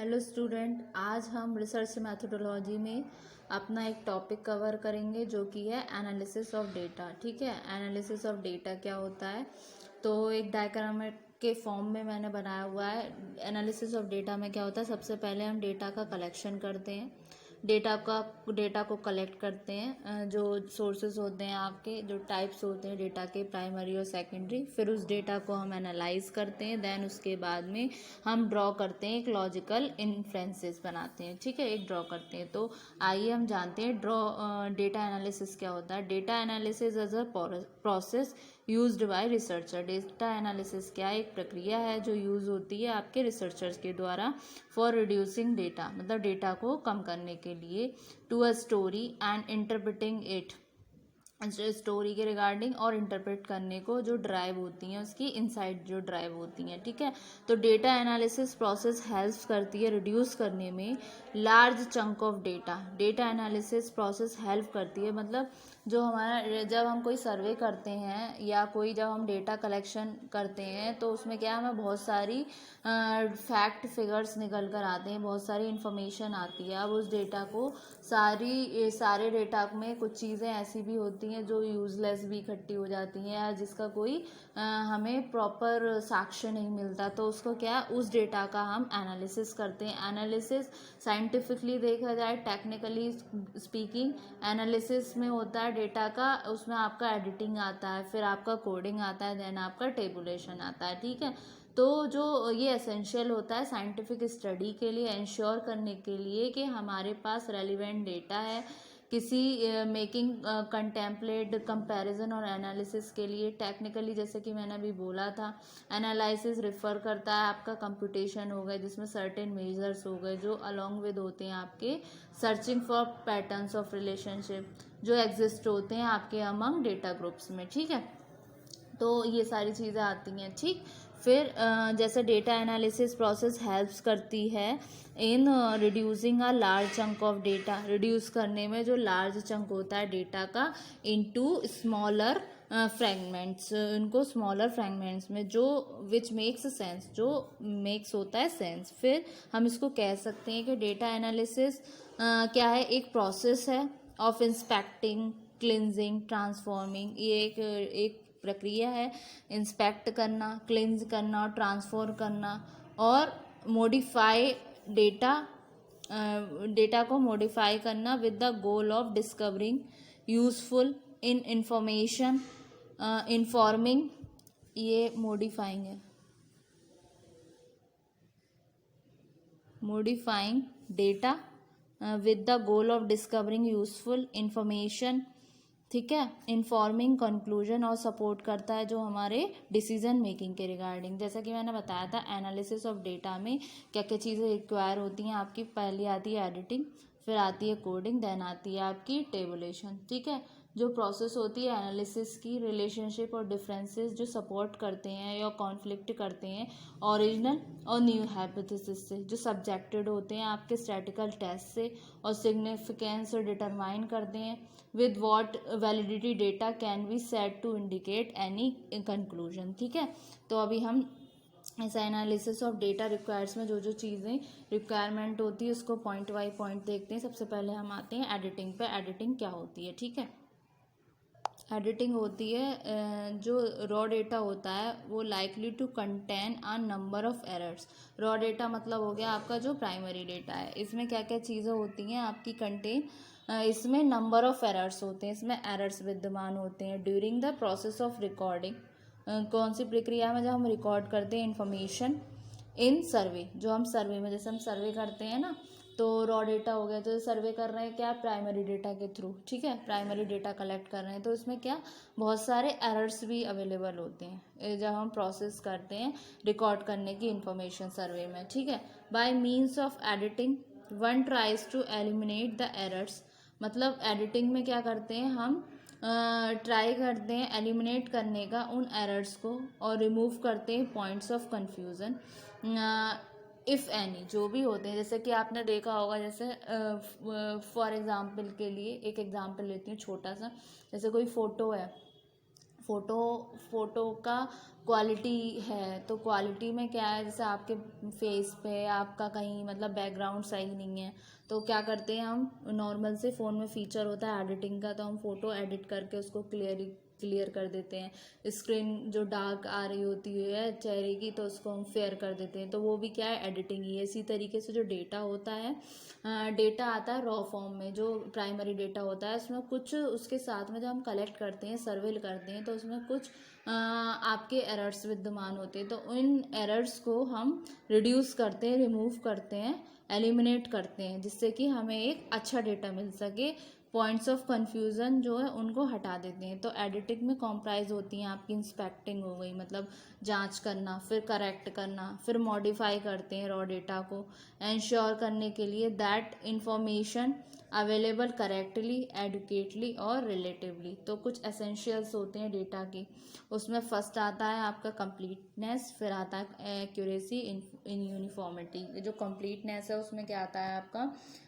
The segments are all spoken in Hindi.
हेलो स्टूडेंट, आज हम रिसर्च मैथोडोलॉजी में अपना एक टॉपिक कवर करेंगे जो कि है एनालिसिस ऑफ डेटा। ठीक है, एनालिसिस ऑफ डेटा क्या होता है? तो एक डायग्राम के फॉर्म में मैंने बनाया हुआ है। एनालिसिस ऑफ डेटा में क्या होता है, सबसे पहले हम डेटा का कलेक्शन करते हैं, डेटा को कलेक्ट करते हैं। जो सोर्सेज होते हैं आपके, जो टाइप्स होते हैं डेटा के, प्राइमरी और सेकेंडरी, फिर उस डेटा को हम एनालाइज करते हैं। देन उसके बाद में हम ड्रॉ करते हैं, एक लॉजिकल इन्फ्रेंसेस बनाते हैं। ठीक है, एक ड्रॉ करते हैं। तो आइए हम जानते हैं डेटा एनालिसिस क्या होता है। Data analysis as a process used by researcher. Data analysis क्या है? एक प्रक्रिया है जो यूज़ होती है आपके रिसर्चर्स के द्वारा फॉर रिड्यूसिंग डेटा, मतलब डेटा को कम करने के लिए, to a story and interpreting it, story के रिगार्डिंग और इंटरप्रेट करने को जो ड्राइव होती हैं, उसकी इनसाइट जो ड्राइव होती हैं। ठीक है, तो डेटा एनालिसिस प्रोसेस हेल्प करती है रिड्यूस करने में large chunk of data. Data analysis process help करती है, मतलब जो हमारा, जब हम कोई सर्वे करते हैं या कोई जब हम डेटा कलेक्शन करते हैं तो उसमें क्या है, हमें बहुत सारी फैक्ट फिगर्स निकल कर आते हैं, बहुत सारी इंफॉर्मेशन आती है। अब उस डेटा को सारे डेटा में कुछ चीज़ें ऐसी भी होती हैं जो यूज़लेस भी इकट्ठी हो जाती हैं या जिसका कोई हमें प्रॉपर साक्ष्य नहीं मिलता, तो उसको क्या, उस डेटा का हम एनालिसिस करते हैं। एनालिसिस साइंटिफिकली देखा जाए, टेक्निकली स्पीकिंग, एनालिसिस में होता है डेटा का, उसमें आपका एडिटिंग आता है, फिर आपका कोडिंग आता है, देन आपका टेबुलेशन आता है। ठीक है, तो जो ये एसेंशियल होता है साइंटिफिक स्टडी के लिए, इंश्योर करने के लिए कि हमारे पास रेलिवेंट डेटा है किसी मेकिंग कंटेम्पलेट कंपैरिजन और एनालिसिस के लिए। टेक्निकली, जैसे कि मैंने अभी बोला था, एनालिसिस रिफर करता है आपका कंप्यूटेशन हो गए जिसमें सर्टेन मेजर्स हो गए जो अलॉन्ग विद होते हैं आपके searching for patterns of relationship जो एग्जिस्ट होते हैं आपके अमंग डेटा ग्रुप्स में। ठीक है, तो ये सारी चीज़ें आती हैं। ठीक, फिर जैसे डेटा एनालिसिस प्रोसेस हेल्प्स करती है in reducing a large chunk of data, reduce करने में जो लार्ज चंक होता है डेटा का इनटू स्मॉलर फ्रैगमेंट्स, उनको स्मॉलर फ्रैगमेंट्स में, जो विच मेक्स सेंस, जो मेक्स होता है सेंस। फिर हम इसको कह सकते हैं कि डेटा एनालिसिस क्या है, एक प्रोसेस है ऑफ इंस्पेक्टिंग, क्लिनजिंग, ट्रांसफॉर्मिंग। ये एक प्रक्रिया है, इंस्पेक्ट करना, क्लिंज करना और ट्रांसफॉर्म करना और मॉडिफाई डेटा को मॉडिफाई करना with the goal of discovering useful in information, informing, ये मॉडिफाइंग है, modifying data with the goal of discovering useful information. ठीक है, इन्फॉर्मिंग कंक्लूजन, और सपोर्ट करता है जो हमारे डिसीजन मेकिंग के रिगार्डिंग। जैसा कि मैंने बताया था, एनालिसिस ऑफ डेटा में क्या क्या चीज़ें रिक्वायर होती हैं आपकी। पहली आती है एडिटिंग, फिर आती है कोडिंग, देन आती है आपकी टेबुलेशन। ठीक है, जो प्रोसेस होती है एनालिसिस की, रिलेशनशिप और डिफरेंसेस जो सपोर्ट करते हैं या कॉन्फ्लिक्ट करते हैं ओरिजिनल और न्यू हाइपोथेसिस से, जो सब्जेक्टेड होते हैं आपके स्टैटिकल टेस्ट से, और सिग्निफिकेंस डिटरमाइन करते हैं with what validity data can be said to indicate any conclusion। ठीक है, तो अभी हम इस एनालिसिस ऑफ डेटा रिक्वायर्स में जो जो चीज़ें रिक्वायरमेंट होती है उसको पॉइंट बाई पॉइंट देखते हैं। सबसे पहले हम आते हैं एडिटिंग पे। एडिटिंग क्या होती है? ठीक है, एडिटिंग होती है जो रॉ डेटा होता है वो likely to contain a number of errors. Raw data मतलब हो गया आपका जो प्राइमरी डेटा है, इसमें क्या क्या चीज़ें होती हैं आपकी कंटेन, इसमें नंबर ऑफ एरर्स होते हैं, इसमें एरर्स विद्यमान होते हैं during the process of recording. कौन सी प्रक्रिया में? जब हम रिकॉर्ड करते हैं इंफॉर्मेशन इन सर्वे, जो हम सर्वे में, जैसे हम सर्वे करते हैं ना, तो रॉ डेटा हो गया, तो सर्वे कर रहे हैं क्या, प्राइमरी डेटा के थ्रू। ठीक है, प्राइमरी डेटा कलेक्ट कर रहे हैं, तो इसमें क्या, बहुत सारे एरर्स भी अवेलेबल होते हैं जब हम प्रोसेस करते हैं रिकॉर्ड करने की इंफॉर्मेशन सर्वे में। ठीक है, by means of editing one tries to eliminate the errors, मतलब एडिटिंग में क्या करते हैं हम, ट्राई करते हैं एलिमिनेट करने का उन एरर्स को, और रिमूव करते हैं points of confusion if any, जो भी होते हैं। जैसे कि आपने देखा होगा, जैसे फॉर एग्जांपल के लिए एक एग्जांपल लेती हूँ छोटा सा। जैसे कोई फ़ोटो है, फ़ोटो का क्वालिटी है, तो क्वालिटी में क्या है, जैसे आपके फेस पे आपका कहीं मतलब बैकग्राउंड सही नहीं है, तो क्या करते हैं हम, नॉर्मल से फ़ोन में फ़ीचर होता है एडिटिंग का, तो हम फ़ोटो एडिट करके उसको क्लियर कर देते हैं। स्क्रीन जो डार्क आ रही होती है चेहरे की, तो उसको हम फेयर कर देते हैं, तो वो भी क्या है, एडिटिंग ही है। इसी तरीके से जो डेटा होता है, डेटा आता है रॉ फॉर्म में, जो प्राइमरी डेटा होता है, उसमें कुछ उसके साथ में जब हम कलेक्ट करते हैं, सर्वेल करते हैं, तो उसमें कुछ आपके एरर्स विद्यमान होते हैं, तो इन एरर्स को हम रिड्यूस करते हैं, रिमूव करते हैं, एलिमिनेट करते हैं, जिससे कि हमें एक अच्छा डेटा मिल सके। पॉइंट्स ऑफ कन्फ्यूज़न जो है उनको हटा देते हैं। तो एडिटिंग में कॉम्प्राइज होती हैं आपकी इंस्पेक्टिंग हो गई, मतलब जांच करना, फिर करेक्ट करना, फिर मॉडिफाई करते हैं रॉ डेटा को, इंश्योर करने के लिए that information available correctly, adequately और रिलेटिवली। तो कुछ एसेंशियल्स होते हैं डेटा के, उसमें फर्स्ट आता है आपका कंप्लीटनेस, फिर आता है एक्यूरेसी, इन यूनिफॉर्मिटी। जो कंप्लीटनेस है उसमें क्या आता है आपका,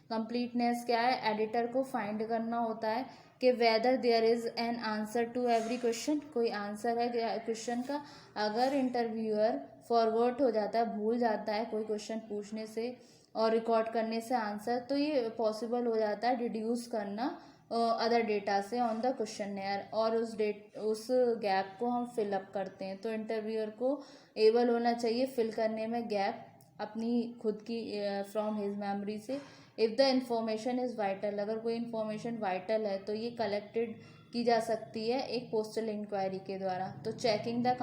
कंप्लीटनेस क्या है, एडिटर को फाइंड करना होता है कि whether there is an answer to every question, कोई आंसर है क्वेश्चन का। अगर इंटरव्यूअर फॉरवर्ड हो जाता है, भूल जाता है कोई क्वेश्चन पूछने से और रिकॉर्ड करने से आंसर, तो ये पॉसिबल हो जाता है डिड्यूस करना अदर डेटा से ऑन द क्वेश्चनएयर, और उस गैप को हम फिल अप करते हैं। तो इंटरव्यूअर को एबल होना चाहिए फिल करने में गैप अपनी खुद की फ्रॉम हिज मेमोरी से। If the information is vital, अगर कोई इंफॉर्मेशन वाइटल है तो ये कलेक्टेड की जा सकती है एक पोस्टल इंक्वायरी के द्वारा। तो checking the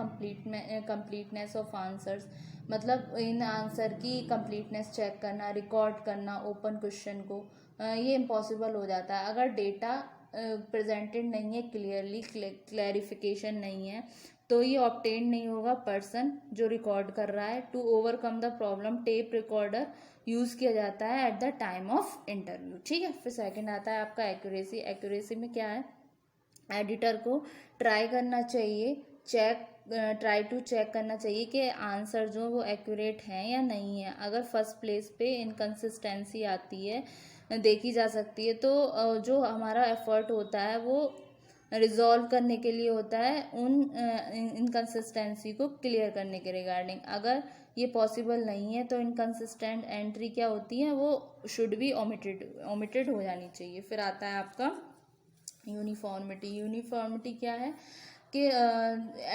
completeness of answers, मतलब इन आंसर की कंप्लीटनेस चेक करना, रिकॉर्ड करना ओपन क्वेश्चन को, ये इम्पॉसिबल हो जाता है अगर डेटा प्रेजेंटेड नहीं है क्लियरली, क्लैरिफिकेशन नहीं है, तो ये ऑब्टेन नहीं होगा पर्सन जो रिकॉर्ड कर रहा है। To overcome the problem tape recorder use किया जाता है at the time of interview. ठीक है, फिर सेकंड आता है आपका एक्यूरेसी। एक्यूरेसी में क्या है, एडिटर को ट्राई करना चाहिए, ट्राई टू चेक करना चाहिए कि आंसर जो वो एक्यूरेट हैं या नहीं है। अगर फर्स्ट प्लेस पे इनकन्सिस्टेंसी आती है, देखी जा सकती है, तो जो हमारा एफर्ट होता है वो रिजॉल्व करने के लिए होता है, उन इनकन्सिस्टेंसी को क्लियर करने के रिगार्डिंग। अगर ये पॉसिबल नहीं है तो इनकन्सिस्टेंट एंट्री क्या होती है, वो शुड बी ओमिटेड हो जानी चाहिए। फिर आता है आपका यूनिफॉर्मिटी। यूनिफॉर्मिटी क्या है कि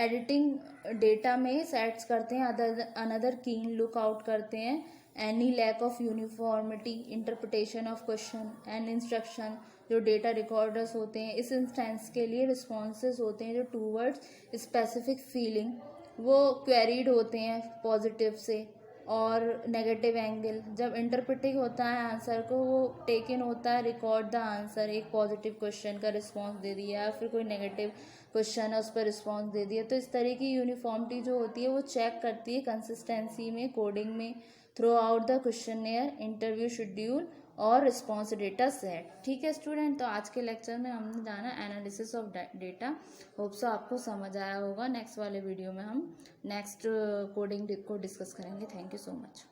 एडिटिंग डेटा में सेट्स करते हैं, अनदर कीन लुक आउट करते हैं any lack of uniformity, interpretation of question and instruction. जो डेटा रिकॉर्डर्स होते हैं इस इंस्टेंस के लिए रिस्पॉन्सेज होते हैं जो टूवर्ड्स स्पेसिफिक फीलिंग, वो क्वेरीड होते हैं पॉजिटिव से और नेगेटिव एंगल। जब इंटरप्रेटिंग होता है आंसर को, वो टेक इन होता है रिकॉर्ड द आंसर, एक पॉजिटिव क्वेश्चन का रिस्पांस दे दिया या फिर कोई नेगेटिव क्वेश्चन है उस पर रिस्पांस दे दिया। तो इस तरह की यूनिफॉर्मिटी जो होती है वो चेक करती है कंसिस्टेंसी में, कोडिंग में, throughout the questionnaire, interview schedule और रिस्पॉन्स डेटा सेट। ठीक है स्टूडेंट, तो आज के लेक्चर में हमने जाना analysis of data. Hope so आपको समझ आया होगा। नेक्स्ट वाले वीडियो में हम नेक्स्ट कोडिंग को डिस्कस करेंगे। Thank you so much.